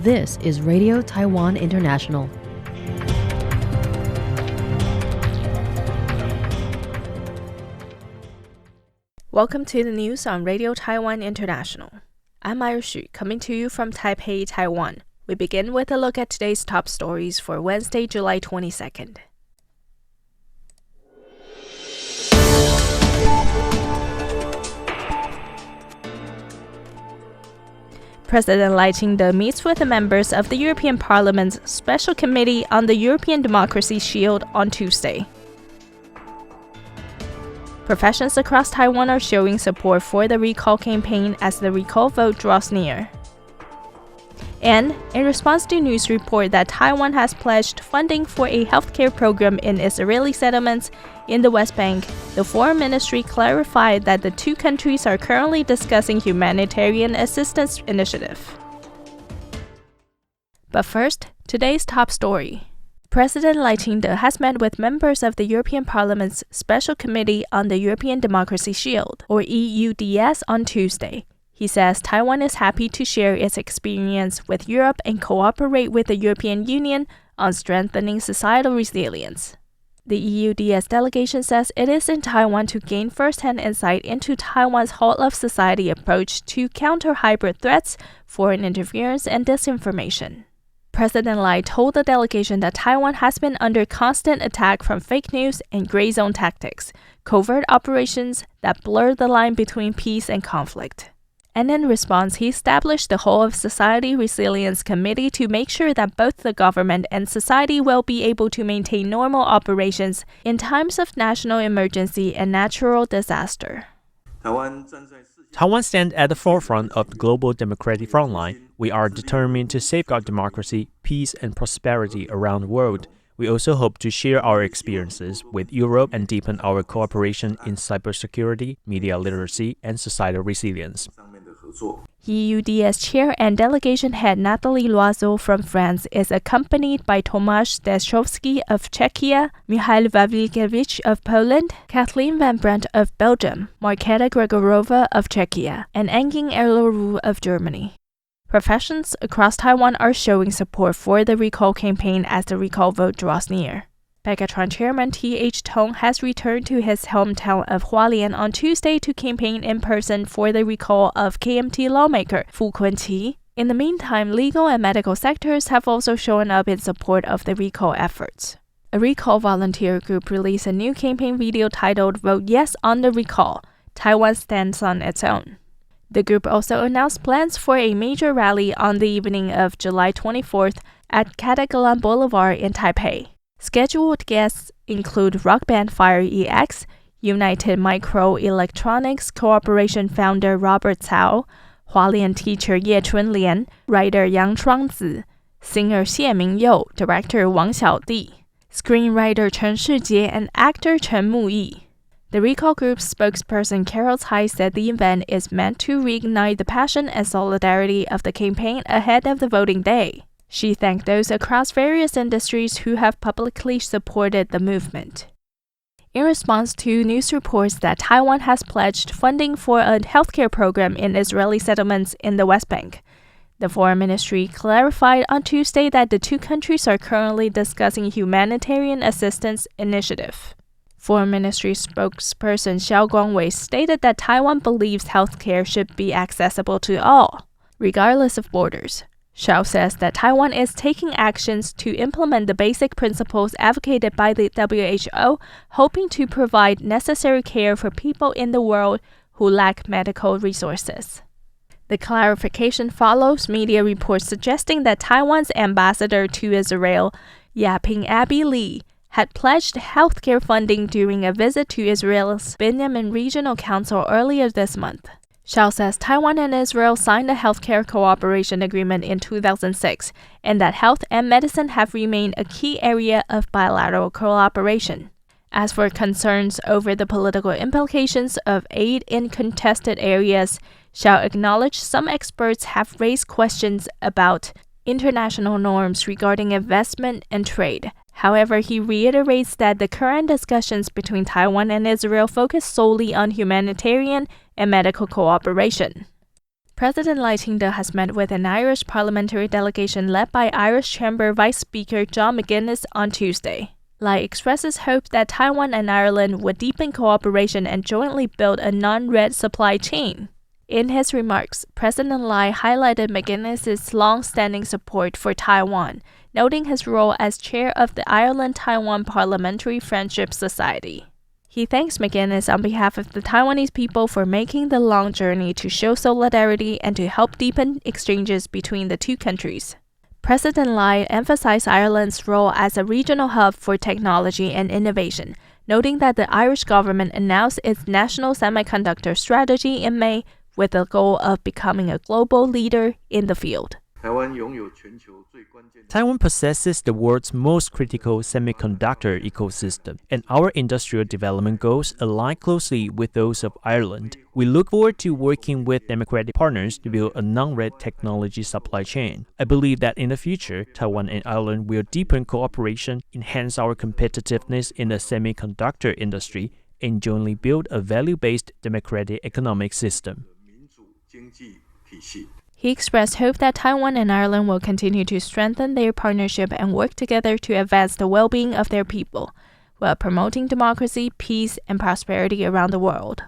This is Radio Taiwan International. Welcome to the news on Radio Taiwan International. I'm Ira Xu, coming to you from Taipei, Taiwan. We begin with a look at today's top stories for Wednesday, July 22nd. President Lai Ching-te meets with the members of the European Parliament's Special Committee on the European Democracy Shield on Tuesday. Professions across Taiwan are showing support for the recall campaign as the recall vote draws near. And, in response to news report that Taiwan has pledged funding for a healthcare program in Israeli settlements in the West Bank, the Foreign Ministry clarified that the two countries are currently discussing humanitarian assistance initiative. But first, today's top story. President Lai Ching-te has met with members of the European Parliament's Special Committee on the European Democracy Shield, or EUDS, on Tuesday. He says Taiwan is happy to share its experience with Europe and cooperate with the European Union on strengthening societal resilience. The EUDS delegation says it is in Taiwan to gain first-hand insight into Taiwan's whole-of-society approach to counter hybrid threats, foreign interference, and disinformation. President Lai told the delegation that Taiwan has been under constant attack from fake news and gray zone tactics, covert operations that blur the line between peace and conflict. And in response, he established the Whole-of-Society Resilience Committee to make sure that both the government and society will be able to maintain normal operations in times of national emergency and natural disaster. Taiwan stands at the forefront of the global democratic frontline. We are determined to safeguard democracy, peace, and prosperity around the world. We also hope to share our experiences with Europe and deepen our cooperation in cybersecurity, media literacy, and societal resilience. EUDS chair and delegation head Nathalie Loiseau from France is accompanied by Tomasz Deszczowski of Czechia, Michail Wawrzykiewicz of Poland, Kathleen Van Brandt of Belgium, Markéta Gregorova of Czechia, and Engin Erloğlu of Germany. Professions across Taiwan are showing support for the recall campaign as the recall vote draws near. Pegatron chairman T.H. Tong has returned to his hometown of Hualien on Tuesday to campaign in person for the recall of KMT lawmaker Fu Kun-chi. In the meantime, legal and medical sectors have also shown up in support of the recall efforts. A recall volunteer group released a new campaign video titled Vote Yes on the Recall, Taiwan Stands on Its Own. The group also announced plans for a major rally on the evening of July 24th at Katagalan Boulevard in Taipei. Scheduled guests include rock band Fire EX, United Microelectronics Corporation founder Robert Cao, Hualien teacher Ye Chunlian, writer Yang Shuangzi, singer Xie Mingyou, director Wang Xiaodi, screenwriter Chen Shijie, and actor Chen Muyi. The recall group's spokesperson Carol Tsai said the event is meant to reignite the passion and solidarity of the campaign ahead of the voting day. She thanked those across various industries who have publicly supported the movement. In response to news reports that Taiwan has pledged funding for a healthcare program in Israeli settlements in the West Bank, the Foreign Ministry clarified on Tuesday that the two countries are currently discussing humanitarian assistance initiative. Foreign Ministry spokesperson Xiao Guangwei stated that Taiwan believes healthcare should be accessible to all, regardless of borders. Xiao says that Taiwan is taking actions to implement the basic principles advocated by the WHO, hoping to provide necessary care for people in the world who lack medical resources. The clarification follows media reports suggesting that Taiwan's ambassador to Israel, Yaping Abi Lee, had pledged healthcare funding during a visit to Israel's Binyamin Regional Council earlier this month. Xiao says Taiwan and Israel signed a healthcare cooperation agreement in 2006, and that health and medicine have remained a key area of bilateral cooperation. As for concerns over the political implications of aid in contested areas, Xiao acknowledged some experts have raised questions about international norms regarding investment and trade. However, he reiterates that the current discussions between Taiwan and Israel focus solely on humanitarian and medical cooperation. President Lai Ching-te has met with an Irish parliamentary delegation led by Irish Chamber Vice Speaker John McGuinness on Tuesday. Lai expresses hope that Taiwan and Ireland would deepen cooperation and jointly build a non-red supply chain. In his remarks, President Lai highlighted McGuinness's long-standing support for Taiwan, noting his role as chair of the Ireland-Taiwan Parliamentary Friendship Society. He thanks McGuinness on behalf of the Taiwanese people for making the long journey to show solidarity and to help deepen exchanges between the two countries. President Lai emphasized Ireland's role as a regional hub for technology and innovation, noting that the Irish government announced its national semiconductor strategy in May with the goal of becoming a global leader in the field. Taiwan possesses the world's most critical semiconductor ecosystem, and our industrial development goals align closely with those of Ireland. We look forward to working with democratic partners to build a non-red technology supply chain. I believe that in the future, Taiwan and Ireland will deepen cooperation, enhance our competitiveness in the semiconductor industry, and jointly build a value-based democratic economic system. He expressed hope that Taiwan and Ireland will continue to strengthen their partnership and work together to advance the well-being of their people, while promoting democracy, peace, and prosperity around the world.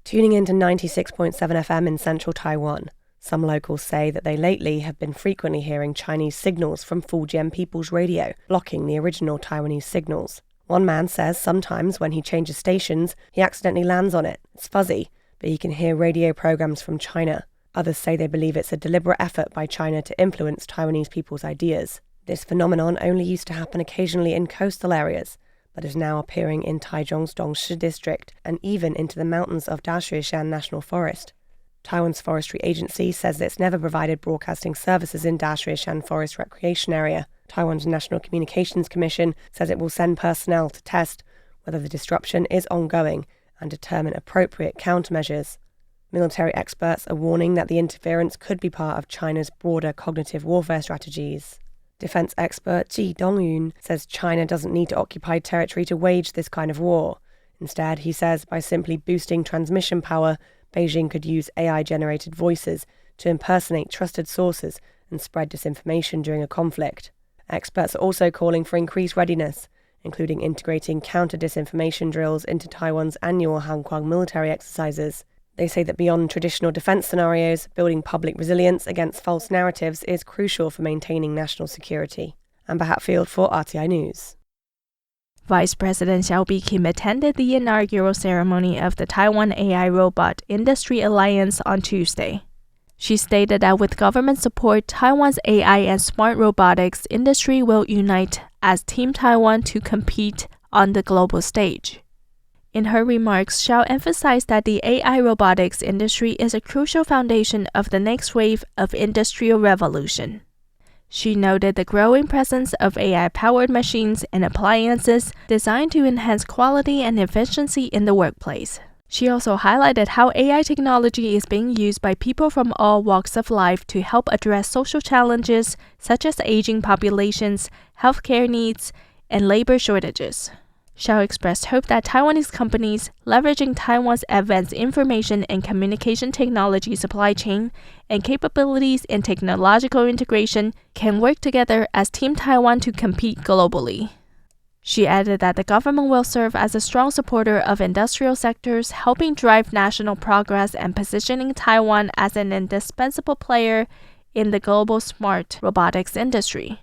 Tuning into 96.7 FM in central Taiwan, some locals say that they lately have been frequently hearing Chinese signals from Fujian People's Radio, blocking the original Taiwanese signals. One man says sometimes when he changes stations, he accidentally lands on it. It's fuzzy, but he can hear radio programs from China. Others say they believe it's a deliberate effort by China to influence Taiwanese people's ideas. This phenomenon only used to happen occasionally in coastal areas, but is now appearing in Taichung's Dongshi district and even into the mountains of Dashuishan National Forest. Taiwan's forestry agency says it's never provided broadcasting services in Dashuishan Forest Recreation Area. Taiwan's National Communications Commission says it will send personnel to test whether the disruption is ongoing and determine appropriate countermeasures. Military experts are warning that the interference could be part of China's broader cognitive warfare strategies. Defense expert Ji Dongyun says China doesn't need to occupy territory to wage this kind of war. Instead, he says, by simply boosting transmission power, Beijing could use AI-generated voices to impersonate trusted sources and spread disinformation during a conflict. Experts are also calling for increased readiness, including integrating counter-disinformation drills into Taiwan's annual Hankwang military exercises. They say that beyond traditional defense scenarios, building public resilience against false narratives is crucial for maintaining national security. Amber Hatfield for RTI News. Vice President Hsiao Bi-khim attended the inaugural ceremony of the Taiwan AI Robot Industry Alliance on Tuesday. She stated that with government support, Taiwan's AI and smart robotics industry will unite as Team Taiwan to compete on the global stage. In her remarks, Hsiao emphasized that the AI robotics industry is a crucial foundation of the next wave of industrial revolution. She noted the growing presence of AI-powered machines and appliances designed to enhance quality and efficiency in the workplace. She also highlighted how AI technology is being used by people from all walks of life to help address social challenges such as aging populations, healthcare needs, and labor shortages. Hsiao expressed hope that Taiwanese companies, leveraging Taiwan's advanced information and communication technology supply chain and capabilities in technological integration, can work together as Team Taiwan to compete globally. She added that the government will serve as a strong supporter of industrial sectors, helping drive national progress and positioning Taiwan as an indispensable player in the global smart robotics industry.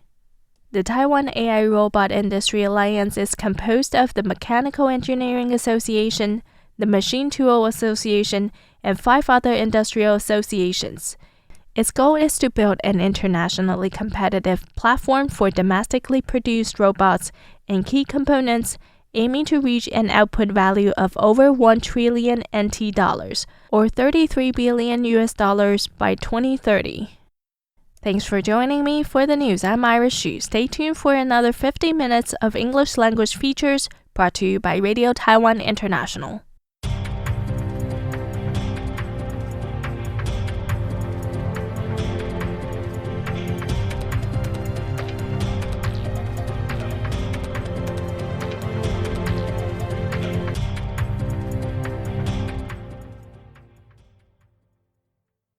The Taiwan AI Robot Industry Alliance is composed of the Mechanical Engineering Association, the Machine Tool Association, and 5 other industrial associations. Its goal is to build an internationally competitive platform for domestically produced robots and key components, aiming to reach an output value of over 1 trillion NT dollars, or $33 billion by 2030. Thanks for joining me for the news. I'm Iris Xu. Stay tuned for another 50 minutes of English language features brought to you by Radio Taiwan International.